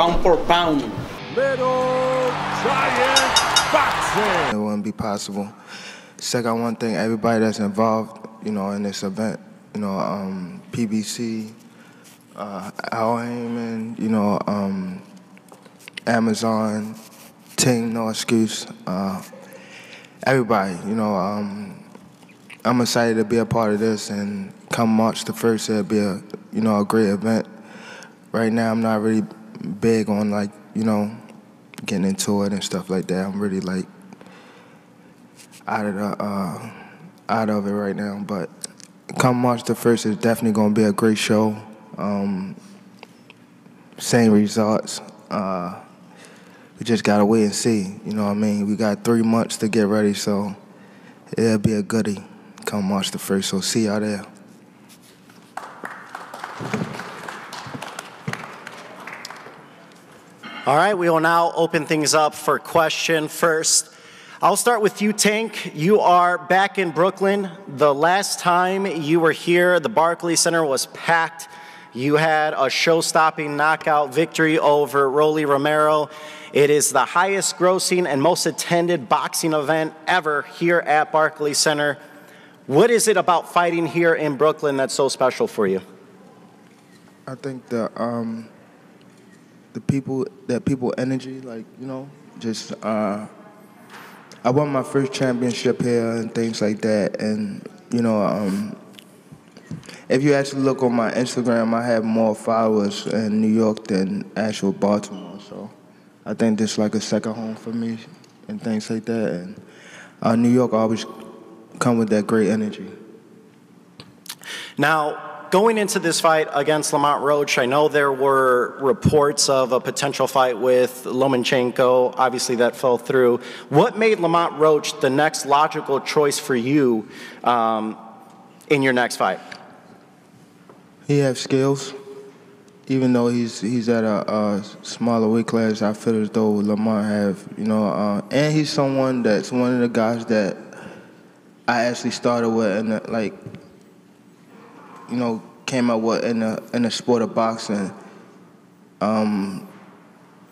pound for pound. Little Giant Boxing. It wouldn't be possible. Second, I want to thank everybody that's involved, you know, in this event. You know, PBC, Al Heyman, you know, Amazon, Team No Excuse, everybody. You know, I'm excited to be a part of this, and come March the 1st, it'll be a great event. Right now, I'm not really big on, like, you know, getting into it and stuff like that. I'm really, like, out of it right now. But come March the 1st, it's definitely going to be a great show. Same results. We just got to wait and see. You know what I mean? We got 3 months to get ready, so it'll be a goodie come March the 1st. So see y'all there. All right, we will now open things up for question first. I'll start with you, Tank. You are back in Brooklyn. The last time you were here, the Barclays Center was packed. You had a show-stopping knockout victory over Rolly Romero. It is the highest grossing and most attended boxing event ever here at Barclays Center. What is it about fighting here in Brooklyn that's so special for you? I think the people energy, like, you know, just I won my first championship here and things like that. And, you know, if you actually look on my Instagram, I have more followers in New York than actual Baltimore. So I think this is like a second home for me and things like that. And New York always come with that great energy. Now, going into this fight against Lamont Roach, I know there were reports of a potential fight with Lomachenko. Obviously, that fell through. What made Lamont Roach the next logical choice for you in your next fight? He has skills. Even though he's at a smaller weight class, I feel as though Lamont have, you know, and he's someone that's one of the guys that I actually started with, and like, you know, came up with in the sport of boxing.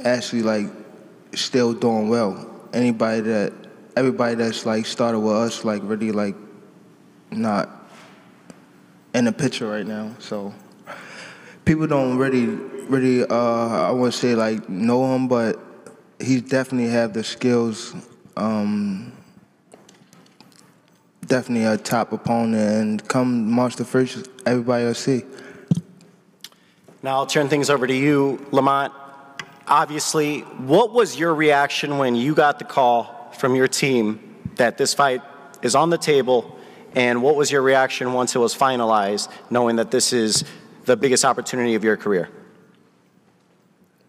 Actually, like, still doing well. Everybody that's like started with us, like, really, like, not in the picture right now. So people don't really I wouldn't say like know him, but he definitely have the skills. Definitely a top opponent, and come March the 1st, everybody will see. Now I'll turn things over to you, Lamont. Obviously, what was your reaction when you got the call from your team that this fight is on the table, and what was your reaction once it was finalized, knowing that this is the biggest opportunity of your career?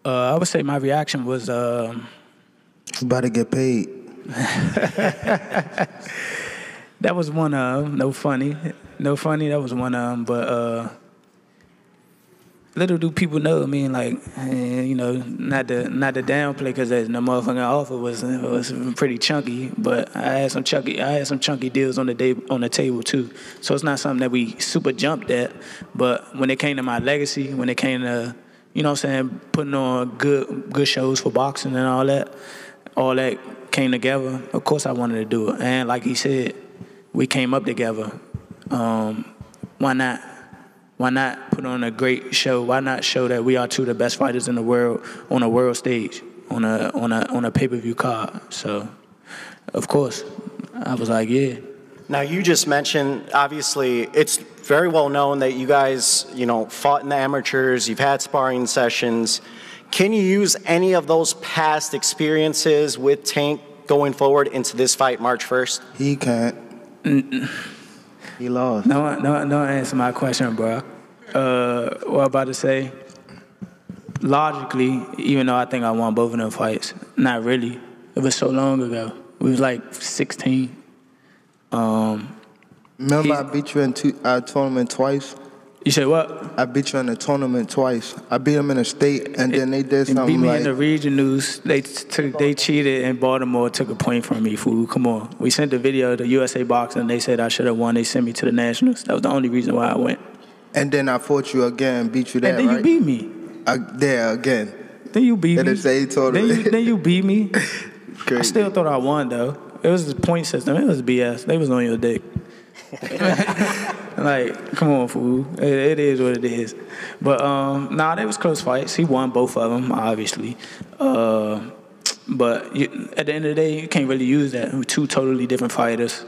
I would say my reaction was... about to get paid. That was one of them. No funny, that was one of them. But little do people know, I mean, like, you know, not to downplay, because the motherfucking offer was pretty chunky, but I had some chunky deals on the table too. So it's not something that we super jumped at. But when it came to my legacy, when it came to, you know what I'm saying, putting on good shows for boxing and all that came together. Of course I wanted to do it. And like he said, we came up together. Why not? Why not put on a great show? Why not show that we are two of the best fighters in the world on a world stage, on a pay-per-view card? So, of course, I was like, yeah. Now, you just mentioned, obviously, it's very well known that you guys, you know, fought in the amateurs, you've had sparring sessions. Can you use any of those past experiences with Tank going forward into this fight March 1st? He can't. He lost. No answer my question, bro. What I'm about to say, logically, even though I think I won both of them fights, not really. It was so long ago. We was like 16. Remember I beat you in our tournament twice? You said what? I beat you in the tournament twice. I beat him in the state, and then they did something beat me like... in the regionals. They cheated, and Baltimore took a point from me, fool. Come on. We sent the video to USA Boxing, and they said I should have won. They sent me to the Nationals. That was the only reason why I went. And then I fought you again and beat you there, and then right? you beat me. There again. Then you beat And me. they say he told him. Then you beat me. I Crazy. still thought I won though. It was the point system. It was BS. They was on your dick. Like, come on, fool. It is what it is. But nah, they was close fights. He won both of them, obviously. But at the end of the day, you can't really use that. We're two totally different fighters.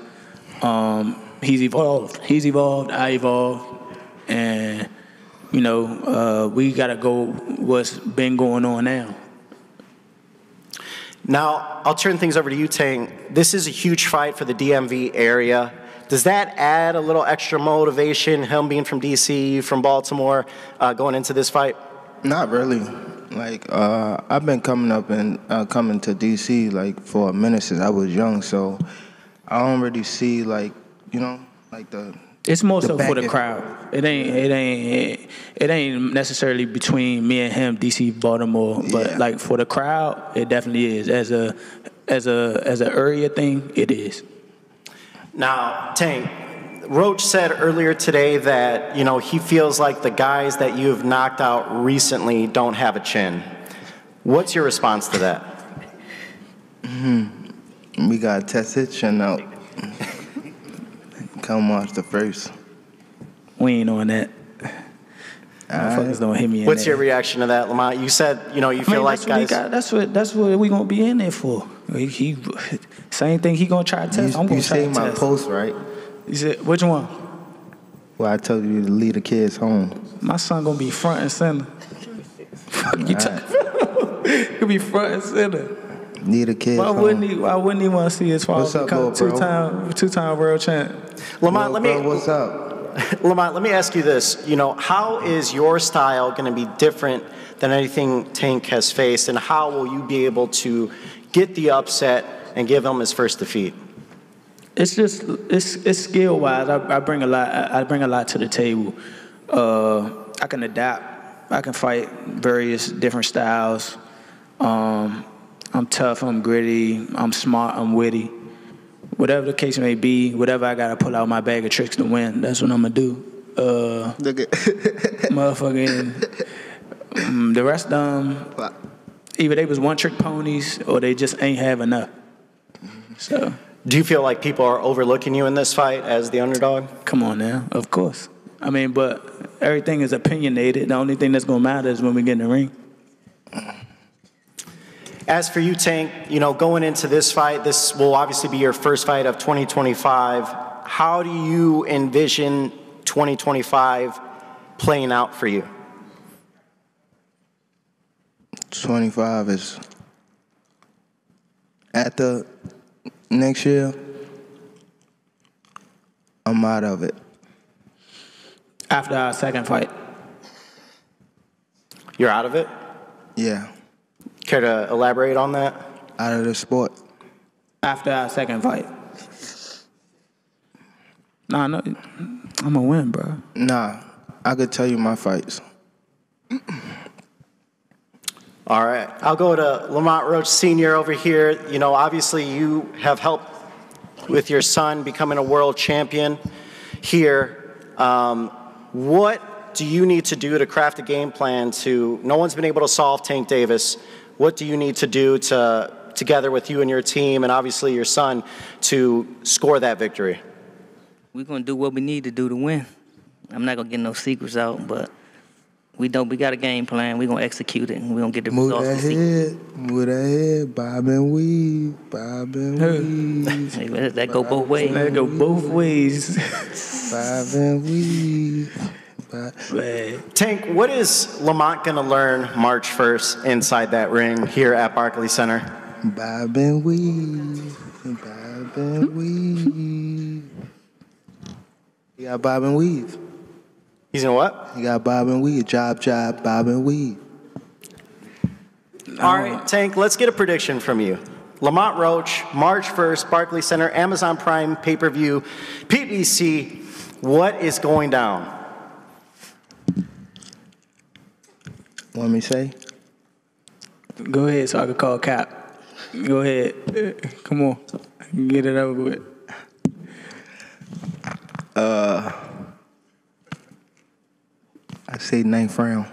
He's evolved. I evolved. And, you know, we got to go what's been going on now. Now, I'll turn things over to you, Tank. This is a huge fight for the DMV area. Does that add a little extra motivation, him being from D.C., from Baltimore, going into this fight? Not really. Like, I've been coming up and coming to D.C. like for a minute since I was young, so I don't really see like, you know, like the. It's more the so for the back crowd. It ain't necessarily between me and him, DC, Baltimore, but Yeah. like for the crowd, it definitely is. As a area thing, it is. Now, Tank, Roach said earlier today that, you know, he feels like the guys that you've knocked out recently don't have a chin. What's your response to that? We got to test his chin out. Come watch the first. We ain't on that. Motherfuckers don't hit me in What's there. your reaction to that, Lamont? You said, you know, you feel like guys. That's what we gonna be in there for. He same thing. He gonna try to test. I'm gonna You try see to my test. post, right? You said which one? Well, I told you to leave the kids home. My son gonna be front and center. Fuck you talking about? He'll be front and center. Leave the kids Why home. wouldn't he want to see his father What's up, become little bro? two-time world champ? Lamont, Bro, what's up? Lamont, let me ask you this. You know, how is your style going to be different than anything Tank has faced, and how will you be able to get the upset and give him his first defeat? It's just it's skill wise. I bring a lot. I bring a lot to the table. I can adapt. I can fight various different styles. I'm tough. I'm gritty. I'm smart. I'm witty. Whatever the case may be, whatever I gotta pull out my bag of tricks to win, that's what I'm gonna do. Look at Motherfucking the rest of them, either they was one-trick ponies or they just ain't have enough. So. Do you feel like people are overlooking you in this fight as the underdog? Come on now, of course. I mean, but everything is opinionated. The only thing that's gonna matter is when we get in the ring. As for you, Tank, you know, going into this fight, this will obviously be your first fight of 2025. How do you envision 2025 playing out for you? 25 is after next year. I'm out of it. After our second fight. You're out of it? Yeah, Care to elaborate on that? out of the sport. After our second fight. Nah, no, I'm gonna win, bro. Nah, I could tell you my fights. All right. I'll go to Lamont Roach Sr. over here. You know, obviously you have helped with your son becoming a world champion here. What do you need to do to craft a game plan to, no one's been able to solve Tank Davis. What do you need to do to, together with you and your team and obviously your son, to score that victory? We're going to do what we need to do to win. I'm not going to get no secrets out, but we got a game plan. We're going to execute it, and we're going to get the Move results. that head, move that head, bob and weave, bob and weave, Hey, that go both ways. Let it go both ways. bob and weave. Man. Tank, what is Lamont going to learn March 1st inside that ring here at Barclays Center? Bob and weave, bob and weave. You got bob and weave. He's in what? You got bob and weave, job, bob and weave. All right, Tank, let's get a prediction from you. Lamont Roach, March 1st, Barclays Center, Amazon Prime pay-per-view, PBC. What is going down? Want me to say? Go ahead so I can call Cap. Go ahead. Come on. Get it over with. I say ninth round.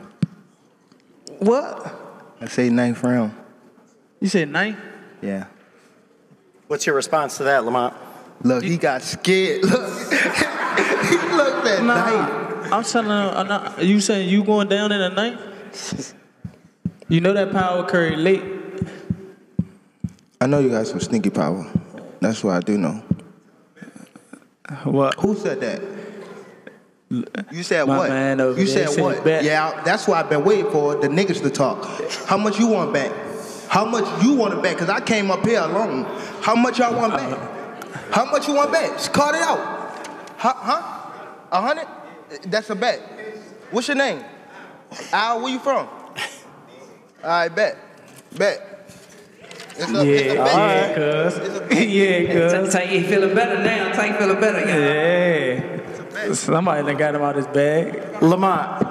What? I say 9th round. You said 9th? Yeah. What's your response to that, Lamont? Look, he got scared. Look, he looked at 9th. I'm telling you, you saying you going down in the 9th? You know that power curry late. I know you got some sneaky power. That's what I do know. What? Who said that? You said My what? man over You there said said what? bet. Yeah, that's why I've been waiting for the niggas to talk. How much you want back? How much you want to bet? Because I came up here alone. How much y'all want back? How much you want back? Just call it out. Huh? 100? That's a bet. What's your name? Al, where you from? All right, bet. It's a bet. Cuz. Yeah, cuz. Tell you he feeling better now. Tell you feeling better. Yeah. Somebody done got him out his bag. Lamont,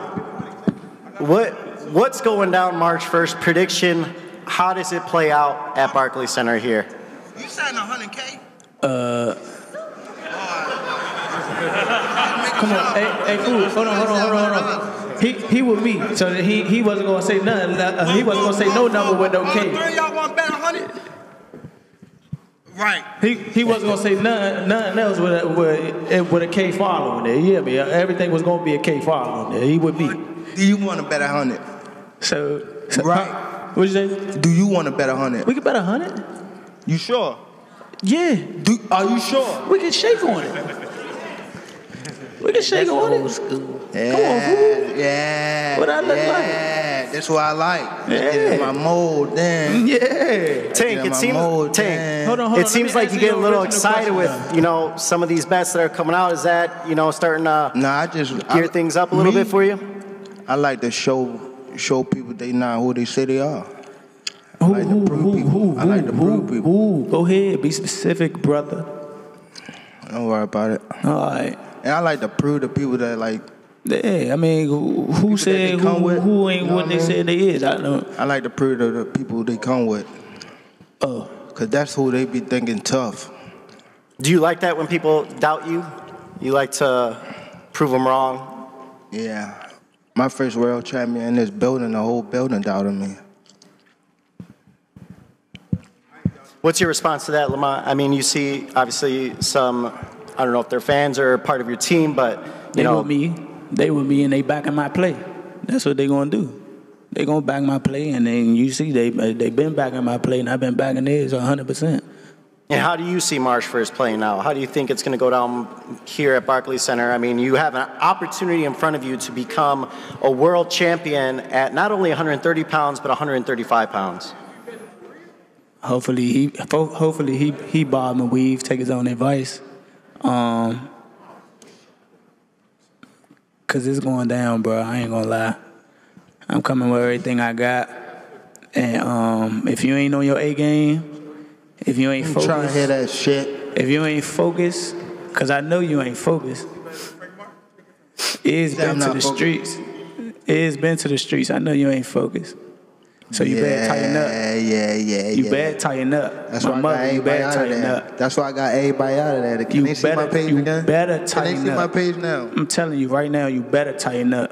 what's going down March 1st? Prediction, how does it play out at Barclays Center here? You signed 100K? Come on, hey, fool, hold on. He with me, so he wasn't gonna say nothing. He wasn't gonna say no number with no K. All y'all want to bet 100? Right. He wasn't gonna say nothing else with a K following there. Yeah, man, everything was gonna be a K following there. He with me. Do you want to bet 100? So Right. What'd you say? Do you want to bet 100? We can bet 100. You sure? Yeah, Are you sure? we can shake on it. We can shake on Old it. school. Yeah, Come on, fool. yeah. What I look Yeah, that's what I like. Yeah. Get in my mold, then. Yeah. Tank, it seems Hold Hold on. it let seems me like you answer get a your little original excited question, with, some of these bets that are coming out. Is that, starting to Nah, I just gear things up a little bit for you? I like to show people they not who they say they are. I Who, like to prove people. I like to prove people. Who? Go ahead, be specific, brother. Don't worry about it. All right. And I like to prove to people that like Yeah, I mean, who that said they come with, who ain't you know what what they I mean? said they is? I know. I like to prove to the people they come with. Oh, Cause that's who they be thinking tough. Do you like that when people doubt you? You like to prove them wrong? Yeah. My first world champion in this building, the whole building doubted me. What's your response to that, Lamont? I mean, you see, obviously, some, I don't know if they're fans or part of your team, but, they with me. They with me and they backing my play. That's what they gonna do. They gonna back my play, and then you see they been backing my play, and I've been backing theirs 100%. And how do you see March 1st playing out? How do you think it's going to go down here at Barclays Center? I mean, you have an opportunity in front of you to become a world champion at not only 130 pounds, but 135 pounds. Hopefully he bob and weave, take his own advice. Cause it's going down, bro. I ain't gonna lie. I'm coming with everything I got. And if you ain't on your A game, if you ain't focused, Trying to hear that shit. if you ain't focused, cause I know you ain't focused. It's been to the streets. It's been to the streets. I know you ain't focused. So you better tighten up. Yeah. You better tighten up. That's My why I got mother, you everybody better out of tighten there. up. That's why I got everybody out of there. Can they see my page you again? better Can tighten they see my up. page now? I'm telling you right now, you better tighten up.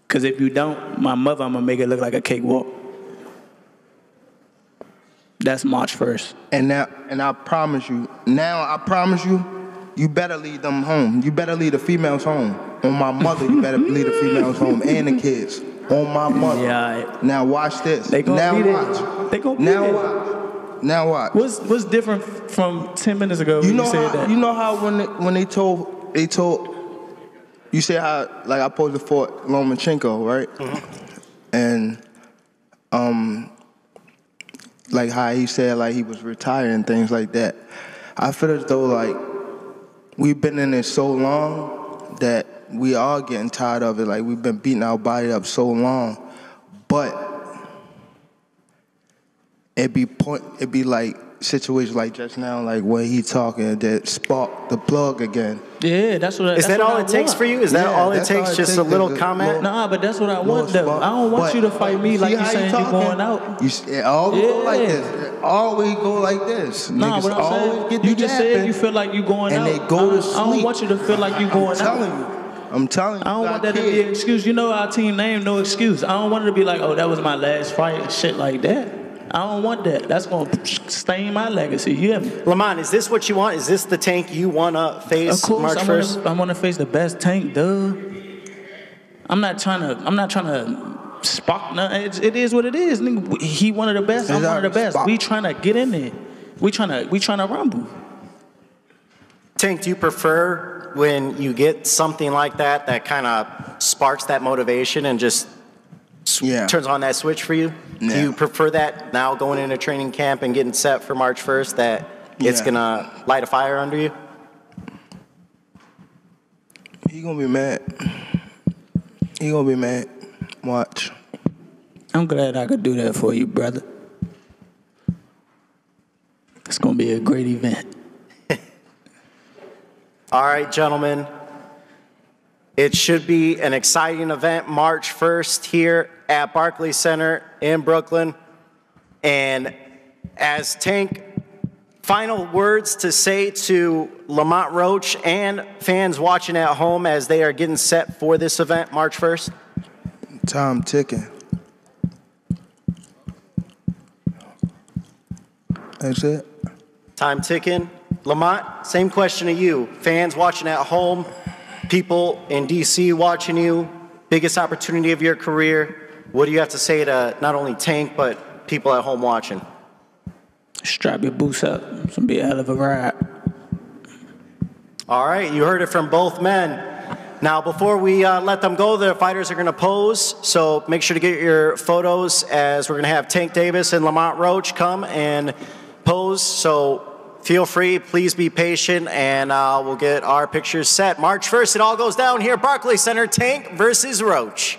Because if you don't, my mother, I'm going to make it look like a cakewalk. That's March 1st. And I promise you, you better lead them home. You better lead the females home. On my mother, you better lead the females home and the kids. On my mother. Yeah, all right. Now watch this. They gonna now be there. watch. They gonna be now there. watch. Now watch. What's different from 10 minutes ago when you said that? You know how when they told you say how like I posed for Lomachenko, right? Mm-hmm. And like how he said like he was retired and things like that. I feel as though like we've been in it so long that we are getting tired of it. Like we've been beating our body up so long, but it be like situations like just now, like when he talking that spark the plug again. Yeah, that's what. Is that all it takes for you? Is that all it takes? Just a little comment? Nah, but that's what I want though. I don't want you to fight me like you saying you're going out. It always go like this. It always go like this. Nah, Niggas what I'm always saying, get the you just said yapping, you feel like you going and out. they go to I don't sleep. want you to feel like you going I'm telling out. you. I'm telling you. I don't want that to be an excuse. You know our team name, No Excuse. I don't want it to be like, oh, that was my last fight and shit like that. I don't want that. That's going to stain my legacy. You hear me? Lamont, is this what you want? Is this the Tank you want to face Of course, March 1st? I want to face the best Tank, duh. I'm not trying to spark nothing. It is what it is. Nigga, he one of the best. I'm one of the best. We trying to get in there. We trying to rumble. Tank, do you prefer when you get something like that kind of sparks that motivation and just turns on that switch for you? Yeah. Do you prefer that now going into training camp and getting set for March 1st that it's going to light a fire under you? He going to be mad. He going to be mad. Watch. I'm glad I could do that for you, brother. It's going to be a great event. All right, gentlemen. It should be an exciting event March 1st here at Barclays Center in Brooklyn. And as Tank, final words to say to Lamont Roach and fans watching at home as they are getting set for this event March 1st? Time ticking. That's it. Time ticking. Lamont, same question to you. Fans watching at home, people in D.C. watching you, biggest opportunity of your career. What do you have to say to not only Tank, but people at home watching? Strap your boots up. It's going to be a hell of a ride. All right, you heard it from both men. Now, before we let them go, the fighters are going to pose, so make sure to get your photos as we're going to have Tank Davis and Lamont Roach come and pose. So feel free, please be patient, and we'll get our pictures set. March 1st, it all goes down here, Barclays Center, Tank versus Roach.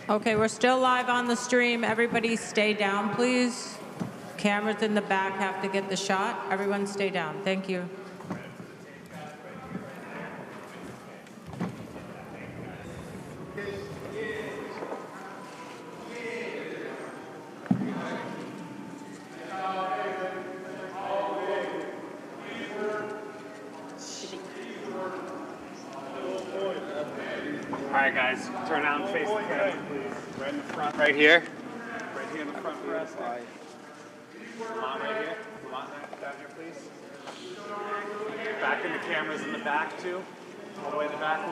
Okay, we're still live on the stream. Everybody stay down, please. Cameras in the back have to get the shot. Everyone stay down. Thank you. All right, guys, turn out and face the camera, please. Right in the front, right here. Right here in the front for us. Lamont, right here. Lamont, down here, please. Back in the cameras in the back, too. All the way in the back.